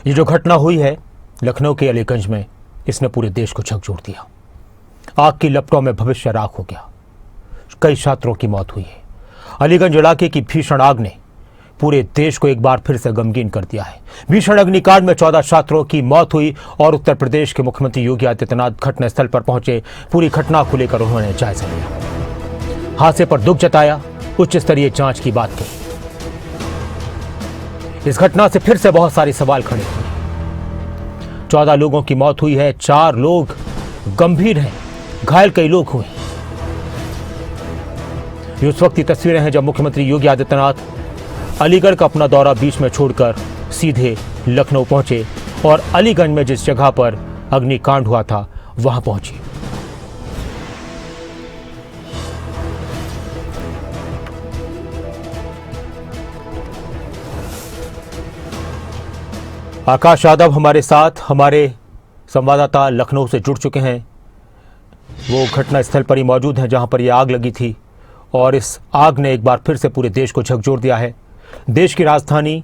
ये जो घटना हुई है लखनऊ के अलीगंज में, इसने पूरे देश को झकझोर दिया। आग की लपटों में भविष्य राख हो गया। कई छात्रों की मौत हुई है। अलीगंज इलाके की भीषण आग ने पूरे देश को एक बार फिर से गमगीन कर दिया है। भीषण अग्निकांड में 14 छात्रों की मौत हुई और उत्तर प्रदेश के मुख्यमंत्री योगी आदित्यनाथ घटनास्थल पर पहुंचे। पूरी घटना को लेकर उन्होंने जायजा लिया, हादसे पर दुख जताया, उच्च स्तरीय जांच की बात कही। इस घटना से फिर से बहुत सारे सवाल खड़े हुए। 14 लोगों की मौत हुई है, 4 लोग गंभीर हैं, घायल कई लोग हुए। ये उस वक्त की तस्वीरें हैं जब मुख्यमंत्री योगी आदित्यनाथ अलीगढ़ का अपना दौरा बीच में छोड़कर सीधे लखनऊ पहुंचे और अलीगंज में जिस जगह पर अग्निकांड हुआ था वहां पहुंचे। आकाश यादव हमारे साथ, हमारे संवाददाता लखनऊ से जुड़ चुके हैं। वो घटनास्थल पर ही मौजूद हैं जहां पर यह आग लगी थी और इस आग ने एक बार फिर से पूरे देश को झकझोर दिया है। देश की राजधानी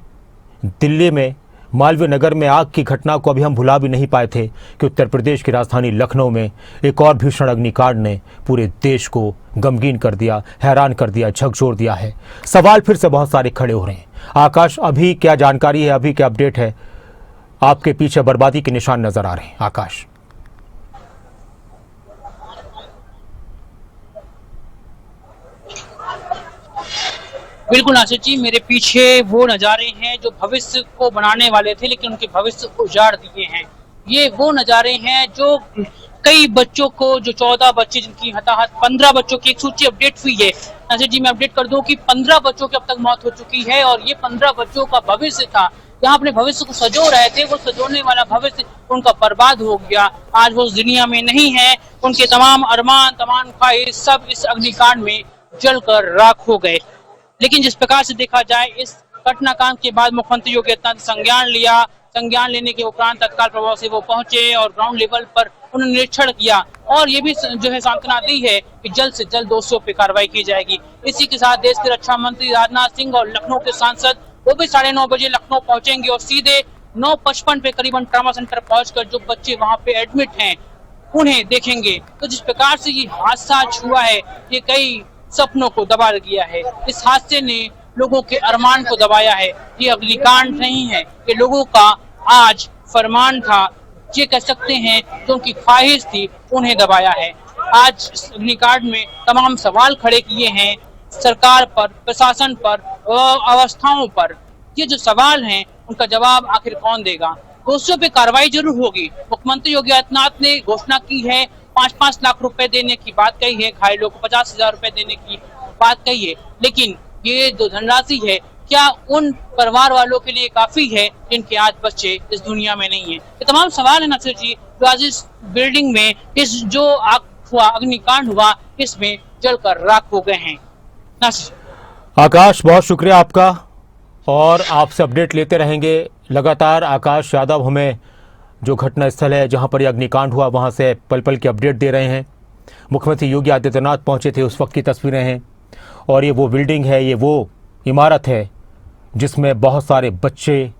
दिल्ली में मालवीय नगर में आग की घटना को अभी हम भुला भी नहीं पाए थे कि उत्तर प्रदेश की राजधानी लखनऊ में एक और भीषण अग्निकांड ने पूरे देश को गमगीन कर दिया, हैरान कर दिया, झकझोर दिया है। सवाल फिर से बहुत सारे खड़े हो रहे हैं। आकाश, अभी क्या जानकारी है, अभी क्या अपडेट है? आपके पीछे बर्बादी के निशान नजर आ रहे हैं। आकाश। बिल्कुल नासिर जी, मेरे पीछे वो नज़ारे हैं जो भविष्य को बनाने वाले थे लेकिन उनके भविष्य को उजाड़ दिए हैं। ये वो नज़ारे हैं जो कई बच्चों को, जो 14 बच्चे जिनकी हताहत, 15 बच्चों की एक सूची अपडेट हुई है। नासिर जी, मैं अपडेट कर दूं कि 15 बच्चों की अब तक मौत हो चुकी है और ये 15 बच्चों का भविष्य था। यहाँ अपने भविष्य को सजो रहे थे, वो सजोने वाला भविष्य उनका बर्बाद हो गया। आज वो उस दुनिया में नहीं है। उनके तमाम अरमान, तमाम ख्वाहिश सब इस अग्निकांड में जलकर राख हो गए। लेकिन जिस प्रकार से देखा जाए, इस घटनाकांड के बाद मुख्यमंत्री योगी आदित्यनाथ संज्ञान लिया। संज्ञान लेने के उपरांत तत्काल प्रभाव से वो पहुंचे और ग्राउंड लेवल पर उन्होंने निरीक्षण किया और ये भी जो है सांत्वना दी है कि जल्द से जल्द दोषियों पर कार्रवाई की जाएगी। इसी के साथ देश के रक्षा मंत्री राजनाथ सिंह और लखनऊ के सांसद वो भी 9:30 बजे लखनऊ पहुंचेंगे और सीधे 9:55 पे करीबन ट्रॉमा सेंटर पहुंचकर जो बच्चे वहां पे एडमिट हैं उन्हें देखेंगे। तो जिस प्रकार से ये हादसा हुआ है, ये कई सपनों को दबा दिया है। इस हादसे ने लोगों के अरमान को दबाया है। ये अग्निकांड नहीं है, ये लोगों का आज फरमान था, ये कह सकते हैं जो उनकी ख्वाहिश थी उन्हें दबाया है। आज इस अग्निकांड में तमाम सवाल खड़े किए हैं सरकार पर, प्रशासन पर, अवस्थाओं पर। ये जो सवाल हैं उनका जवाब आखिर कौन देगा? दोषियों पे कार्रवाई जरूर होगी। मुख्यमंत्री योगी आदित्यनाथ ने घोषणा की है, 5-5 लाख रुपए देने की बात कही है, घायलों को 50,000 रुपए देने की बात कही है। लेकिन ये जो धनराशि है क्या उन परिवार वालों के लिए काफी है जिनके आज बच्चे इस दुनिया में नहीं है? ये तमाम सवाल है नासिर जी, जो आज इस बिल्डिंग में इस जो आग हुआ, अग्निकांड हुआ, इसमें जलकर राख हो गए हैं। आकाश, बहुत शुक्रिया आपका और आपसे अपडेट लेते रहेंगे लगातार। आकाश यादव हमें जो घटना स्थल है जहां पर यह अग्निकांड हुआ वहां से पल पल की अपडेट दे रहे हैं। मुख्यमंत्री योगी आदित्यनाथ पहुंचे थे, उस वक्त की तस्वीरें हैं और ये वो बिल्डिंग है, ये वो इमारत है जिसमें बहुत सारे बच्चे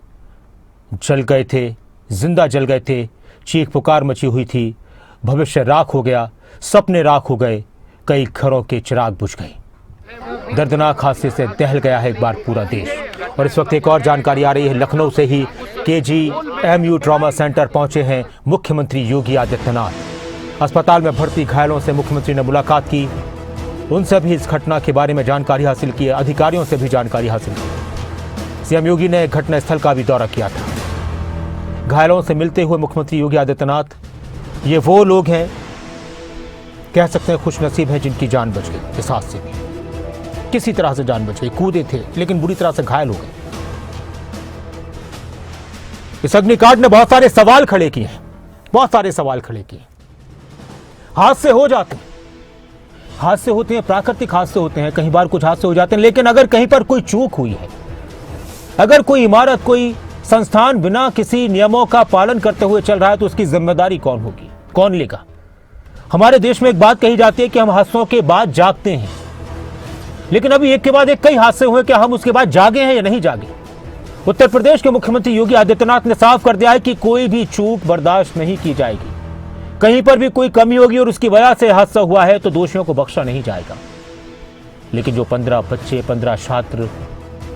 जल गए थे, जिंदा जल गए थे, चीख पुकार मची हुई थी, भविष्य राख हो गया, सपने राख हो गए, कई घरों के चिराग बुझ गए। दर्दनाक हादसे से दहल गया है एक बार पूरा देश। और इस वक्त एक और जानकारी आ रही है, लखनऊ से ही KGMU ट्रॉमा सेंटर पहुंचे हैं मुख्यमंत्री योगी आदित्यनाथ। अस्पताल में भर्ती घायलों से मुख्यमंत्री ने मुलाकात की, उनसे भी इस घटना के बारे में जानकारी हासिल की, अधिकारियों से भी जानकारी हासिल की। सीएम योगी ने घटनास्थल का भी दौरा किया था। घायलों से मिलते हुए मुख्यमंत्री योगी आदित्यनाथ, ये वो लोग हैं, कह सकते हैं खुशनसीब हैं जिनकी जान बच गई। इस हादसे में किसी तरह से जान बच गई, कूदे थे लेकिन बुरी तरह से घायल हो गए। इस अग्निकांड ने बहुत सारे सवाल खड़े किए हैं, बहुत सारे सवाल खड़े किए। हादसे हो जाते हैं, हादसे होते हैं, प्राकृतिक हादसे होते हैं, कई बार कुछ हादसे हो जाते हैं, लेकिन अगर कहीं पर कोई चूक हुई है, अगर कोई इमारत, कोई संस्थान बिना किसी नियमों का पालन करते हुए चल रहा है तो उसकी जिम्मेदारी कौन होगी, कौन लेगा? हमारे देश में एक बात कही जाती है कि हम हादसों के बाद जागते हैं, लेकिन अभी एक के बाद एक कई हादसे हुए, क्या हम उसके बाद जागे हैं या नहीं जागे? उत्तर प्रदेश के मुख्यमंत्री योगी आदित्यनाथ ने साफ कर दिया है कि कोई भी चूक बर्दाश्त नहीं की जाएगी। कहीं पर भी कोई कमी होगी और उसकी वजह से हादसा हुआ है तो दोषियों को बख्शा नहीं जाएगा। लेकिन जो 15 बच्चे, 15 छात्र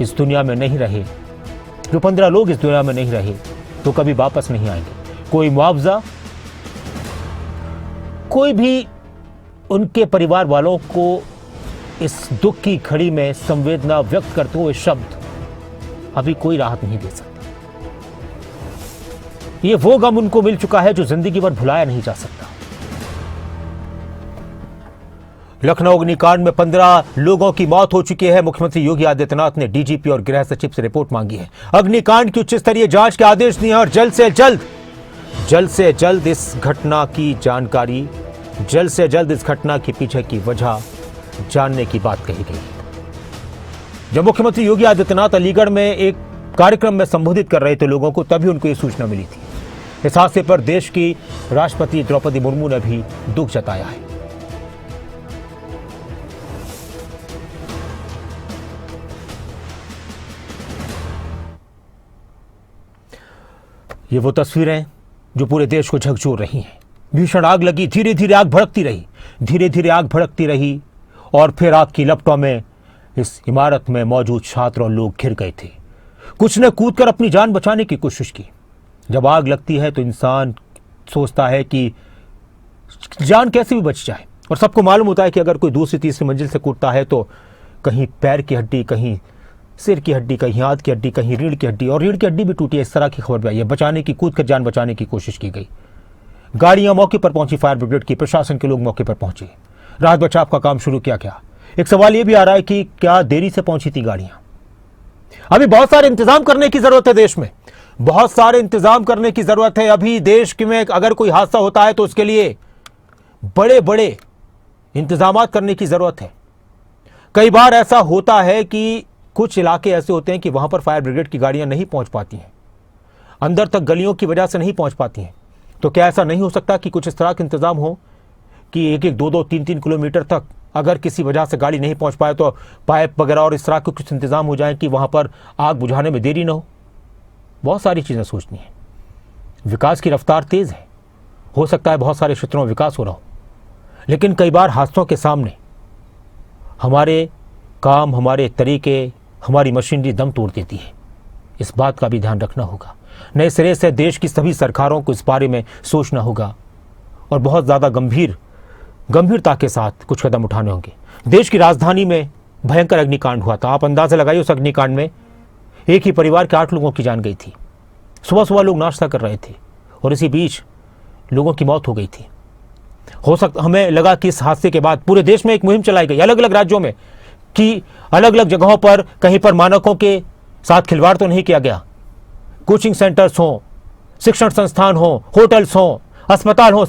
इस दुनिया में नहीं रहे, जो 15 लोग इस दुनिया में नहीं रहे, तो कभी वापस नहीं आएंगे। कोई मुआवजा, कोई भी उनके परिवार वालों को इस दुख की घड़ी में संवेदना व्यक्त करते हुए शब्द अभी कोई राहत नहीं दे सकते। ये वो गम उनको मिल चुका है जो जिंदगी भर भुलाया नहीं जा सकता। लखनऊ अग्निकांड में 15 लोगों की मौत हो चुकी है। मुख्यमंत्री योगी आदित्यनाथ ने डीजीपी और गृह सचिव से रिपोर्ट मांगी है। अग्निकांड की उच्च स्तरीय जांच के आदेश दिए और जल्द से जल्द इस घटना की जानकारी, जल्द से जल्द इस घटना के पीछे की वजह जानने की बात कही गई। जब मुख्यमंत्री योगी आदित्यनाथ अलीगढ़ में एक कार्यक्रम में संबोधित कर रहे थे लोगों को, तभी उनको यह सूचना मिली थी। इस हादसे पर देश की राष्ट्रपति द्रौपदी मुर्मू ने भी दुख जताया है। ये वो तस्वीरें जो पूरे देश को झकझोर रही हैं। भीषण आग लगी, धीरे धीरे आग भड़कती रही और फिर आग की लपटों में इस इमारत में मौजूद छात्र और लोग घिर गए थे। कुछ ने कूदकर अपनी जान बचाने की कोशिश की। जब आग लगती है तो इंसान सोचता है कि जान कैसे भी बच जाए, और सबको मालूम होता है कि अगर कोई दूसरी तीसरी मंजिल से कूदता है तो कहीं पैर की हड्डी, कहीं सिर की हड्डी, कहीं हाथ की हड्डी, कहीं रीढ़ की हड्डी, और रीढ़ की हड्डी भी टूटी है। इस तरह की खबर भी आई है। बचाने की, कूद कर जान बचाने की कोशिश की गई। गाड़ियां मौके पर पहुंची, फायर ब्रिगेड की, प्रशासन के लोग मौके पर पहुंचे, राहत बचाव का काम शुरू किया गया। एक सवाल यह भी आ रहा है कि क्या देरी से पहुंची थी गाड़ियां? अभी बहुत सारे इंतजाम करने की जरूरत है। देश में बहुत सारे इंतजाम करने की जरूरत है। अभी देश में अगर कोई हादसा होता है तो उसके लिए बड़े बड़े इंतजाम करने की जरूरत है। कई बार ऐसा होता है कि कुछ इलाके ऐसे होते हैं कि वहां पर फायर ब्रिगेड की गाड़ियां नहीं पहुंच पाती हैं, अंदर तक गलियों की वजह से नहीं पहुंच पाती हैं। तो क्या ऐसा नहीं हो सकता कि कुछ इस तरह के इंतजाम हो कि 1-1, 2-2, 3-3 किलोमीटर तक अगर किसी वजह से गाड़ी नहीं पहुंच पाए तो पाइप वगैरह और इस तरह के कुछ इंतजाम हो जाए कि वहां पर आग बुझाने में देरी ना हो? बहुत सारी चीज़ें सोचनी है। विकास की रफ्तार तेज़ है, हो सकता है बहुत सारे क्षेत्रों में विकास हो रहा हो, लेकिन कई बार हादसों के सामने हमारे काम, हमारे तरीके, हमारी मशीनरी दम तोड़ देती है। इस बात का भी ध्यान रखना होगा। नए सिरे से देश की सभी सरकारों को इस बारे में सोचना होगा और बहुत ज़्यादा गंभीरता के साथ कुछ कदम उठाने होंगे। देश की राजधानी में भयंकर अग्निकांड हुआ था। आप अंदाजा लगाइए, उस अग्निकांड में एक ही परिवार के 8 लोगों की जान गई थी। सुबह सुबह लोग नाश्ता कर रहे थे और इसी बीच लोगों की मौत हो गई थी। हमें लगा कि इस हादसे के बाद पूरे देश में एक मुहिम चलाई गई अलग अलग राज्यों में कि अलग अलग जगहों पर कहीं पर मानकों के साथ खिलवाड़ तो नहीं किया गया। कोचिंग सेंटर्स हों, शिक्षण संस्थान हों, होटल्स हों, अस्पताल हों,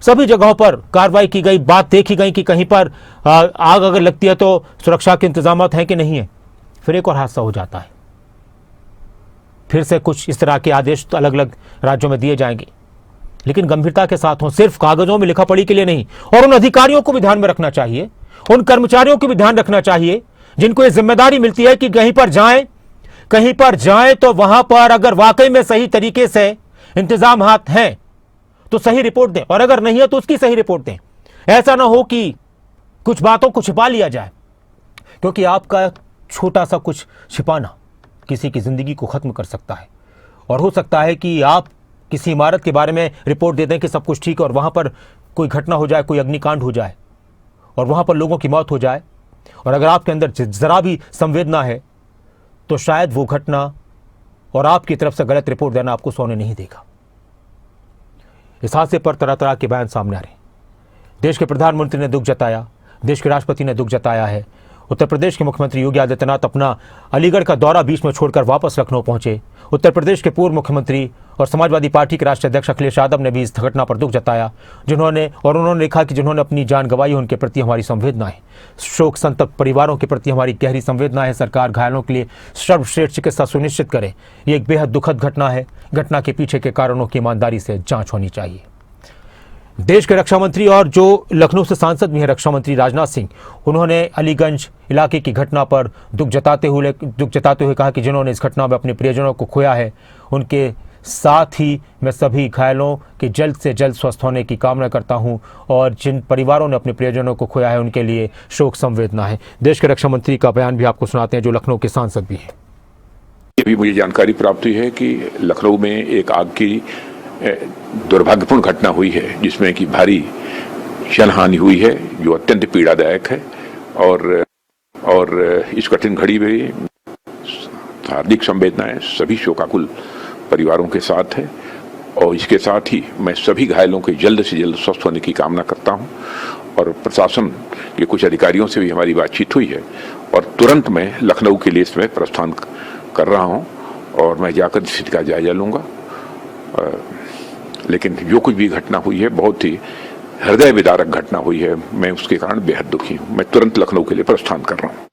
सभी जगहों पर कार्रवाई की गई। बात देखी गई कि कहीं पर आग अगर लगती है तो सुरक्षा के इंतजाम हैं कि नहीं है। फिर एक और हादसा हो जाता है। फिर से कुछ इस तरह के आदेश तो अलग अलग राज्यों में दिए जाएंगे, लेकिन गंभीरता के साथ हों, सिर्फ कागजों में लिखा पढ़ी के लिए नहीं। और उन अधिकारियों को भी ध्यान में रखना चाहिए, उन कर्मचारियों को भी ध्यान रखना चाहिए जिनको ये जिम्मेदारी मिलती है कि कहीं पर जाएं तो वहां पर अगर वाकई में सही तरीके से इंतजाम हाथ हैं तो सही रिपोर्ट दें, और अगर नहीं है तो उसकी सही रिपोर्ट दें। ऐसा ना हो कि कुछ बातों को छिपा लिया जाए, क्योंकि आपका छोटा सा कुछ छिपाना किसी की जिंदगी को खत्म कर सकता है। और हो सकता है कि आप किसी इमारत के बारे में रिपोर्ट दे दें कि सब कुछ ठीक है और वहां पर कोई घटना हो जाए, कोई अग्निकांड हो जाए और वहां पर लोगों की मौत हो जाए, और अगर आपके अंदर जरा भी संवेदना है तो शायद वो घटना और आपकी तरफ से गलत रिपोर्ट देना आपको सोने नहीं देगा। इस हादसे पर तरह तरह के बयान सामने आ रहे हैं। देश के प्रधानमंत्री ने दुख जताया, देश के राष्ट्रपति ने दुख जताया है। उत्तर प्रदेश के मुख्यमंत्री योगी आदित्यनाथ अपना अलीगढ़ का दौरा बीच में छोड़कर वापस लखनऊ पहुंचे। उत्तर प्रदेश के पूर्व मुख्यमंत्री और समाजवादी पार्टी के राष्ट्रीय अध्यक्ष अखिलेश यादव ने भी इस घटना पर दुख जताया, उन्होंने लिखा कि जिन्होंने अपनी जान गंवाई, उनके प्रति हमारी संवेदनाएं, शोक संतप्त परिवारों के प्रति हमारी गहरी संवेदना है। सरकार घायलों के लिए सर्वश्रेष्ठ चिकित्सा सुनिश्चित करे। ये एक बेहद दुखद घटना है। घटना के पीछे के कारणों की ईमानदारी से जांच होनी चाहिए। देश के रक्षा मंत्री और जो लखनऊ से सांसद भी हैं रक्षा मंत्री राजनाथ सिंह, उन्होंने अलीगंज इलाके की घटना पर दुख जताते हुए कहा कि जिन्होंने इस घटना में अपने प्रियजनों को खोया है, उनके साथ ही मैं सभी घायलों के जल्द से जल्द स्वस्थ होने की कामना करता हूं और जिन परिवारों ने अपने प्रियजनों को खोया है उनके लिए शोक संवेदना है। देश के रक्षा मंत्री का बयान भी आपको सुनाते हैं, जो लखनऊ के सांसद भी हैं। ये भी मुझे जानकारी प्राप्त हुई है कि लखनऊ में एक आग की दुर्भाग्यपूर्ण घटना हुई है जिसमें कि भारी जनहानि हुई है, जो अत्यंत पीड़ादायक है और इस कठिन घड़ी में हार्दिक संवेदनाएं सभी शोकाकुल परिवारों के साथ है और इसके साथ ही मैं सभी घायलों के जल्द से जल्द स्वस्थ होने की कामना करता हूं और प्रशासन के कुछ अधिकारियों से भी हमारी बातचीत हुई है और तुरंत मैं लखनऊ के लिए इसमें प्रस्थान कर रहा हूं और मैं जाकर स्थिति का जायजा लूंगा। लेकिन जो कुछ भी घटना हुई है बहुत ही हृदय विदारक घटना हुई है, मैं उसके कारण बेहद दुखी हूं। मैं तुरंत लखनऊ के लिए प्रस्थान कर रहा हूं।